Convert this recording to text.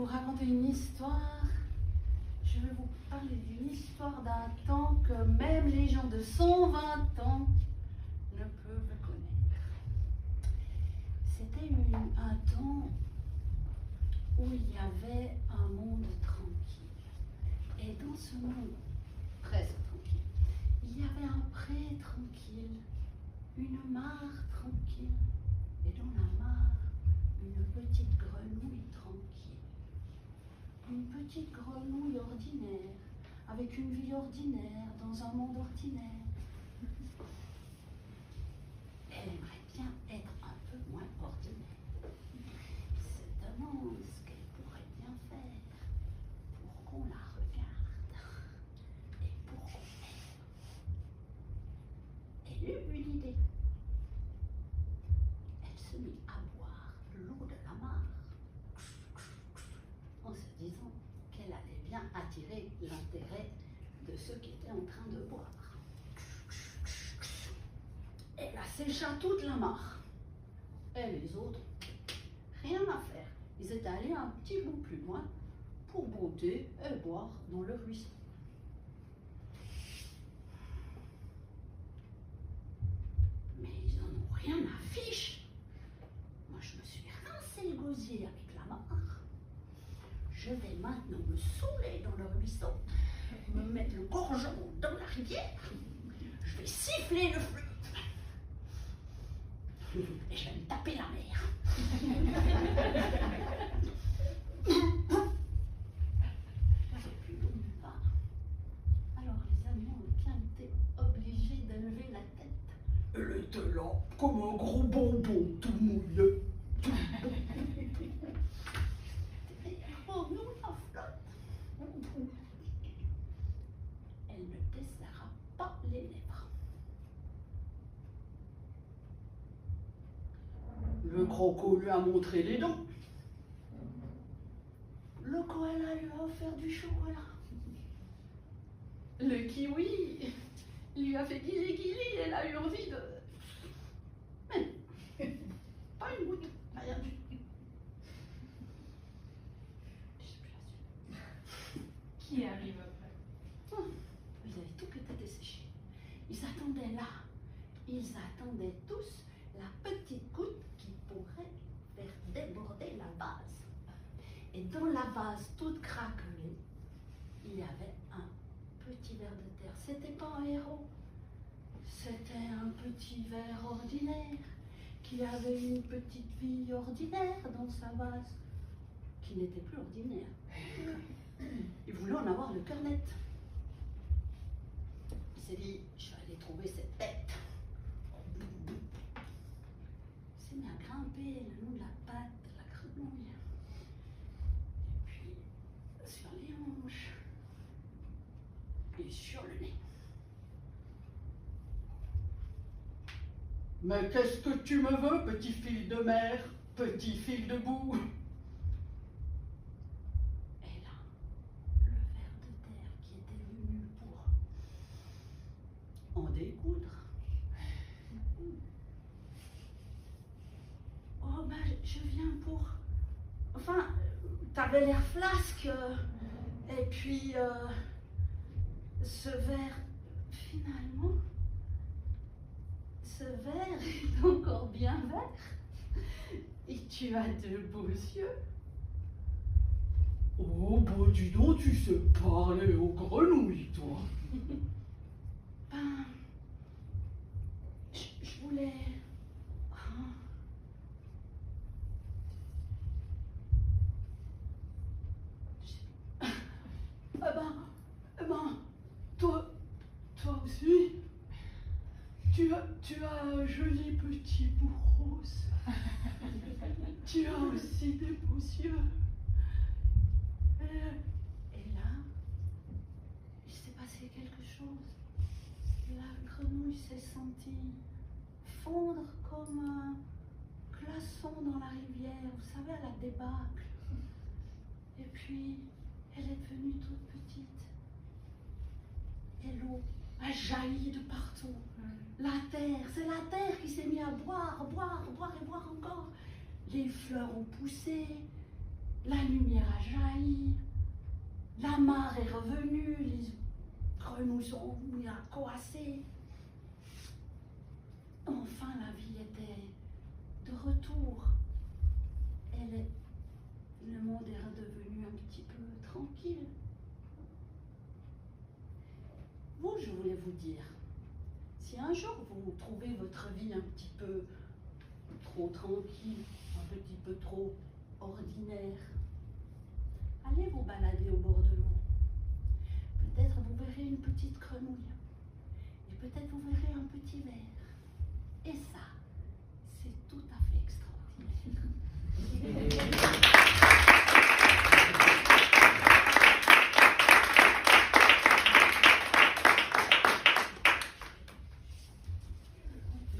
raconter une histoire. Je vais vous parler d'une histoire d'un temps que même les gens de 120 ans ne peuvent connaître. C'était un temps où il y avait un monde tranquille. Et dans ce monde presque tranquille, il y avait un pré tranquille, une mare tranquille, et dans la mare, une petite grenouille tranquille. Une petite grenouille ordinaire, avec une vie ordinaire, dans un monde ordinaire. Elle aimerait bien être un peu moins ordinaire. Se demande ce qu'elle pourrait bien faire pour qu'on la regarde et pour qu'on l'aime. Elle eut une idée. Elle se mit à boire l'eau de la mare, en se disant qu'elle allait bien attirer l'intérêt de ceux qui étaient en train de boire. Elle assécha toute la mare. Et les autres, rien à faire. Ils étaient allés un petit bout plus loin pour brouter et boire dans le ruisseau. Mais ils n'en ont rien à fiche. Moi, je me suis rincé le gosier avec la mare. Je vais maintenant me saouler dans le ruisseau, me mettre le gorgeon dans la rivière. Je vais siffler le flûte. Et je vais me taper la mer. J'avais plus d'eau nulle part. Alors les animaux ont bien été obligés d'élever la tête. Elle était là, comme un gros bonbon tout mouillé. Oh, nous la flotte. Elle ne desserra pas les lèvres. Le croco lui a montré les dents. Le koala lui a offert du chocolat. Le kiwi lui a fait guili-guili et elle a eu envie de... Mais pas une goutte, rien du tout. Je sais plus la suite. Qui arrive après? Ils avaient tout été desséchés. Ils attendaient là. Ils attendaient tous la petite goutte qui pourrait faire déborder la vase. Et dans la vase toute craquelée, il y avait un petit ver de terre. C'était pas un héros. C'était un petit ver ordinaire qui avait une petite vie ordinaire dans sa vase, qui n'était plus ordinaire. Il voulait en avoir le cœur net. Il s'est dit, je vais aller trouver cette bête. Il s'est mis à grimper le long de la patte de la grenouille. Et puis, sur les hanches. Et sur le nez. Mais qu'est-ce que tu me veux, petit fil de mer, petit fil de boue? Et là, le ver de terre qui était venu pour en découdre. Oh, ben, je viens pour... Enfin, t'avais l'air flasque. Et puis, ce ver, finalement, ce ver est encore bien vert. Et tu as de beaux yeux. Oh, bah dis donc, tu sais parler aux grenouilles, toi. Ben, je voulais... Hein, eh ben, toi aussi, tu as un joli petit bout rose. Tu as aussi des beaux yeux. Et là, il s'est passé quelque chose. La grenouille s'est sentie fondre comme un glaçon dans la rivière, vous savez, à la débâcle. Et puis, elle est devenue toute petite. Et l'eau a jailli de partout. La terre, c'est la terre qui s'est mise à boire, boire, boire et boire encore. Les fleurs ont poussé, La lumière a jailli, la mare est revenue, les grenouilles sont mis à coasser. Enfin, la vie était de retour. Le monde est redevenu un petit peu tranquille. Vous, je voulais vous dire, si un jour vous trouvez votre vie un petit peu trop tranquille, un petit peu trop ordinaire, allez vous balader au bord de l'eau. Peut-être vous verrez une petite grenouille. Et peut-être vous verrez un petit ver. Et ça,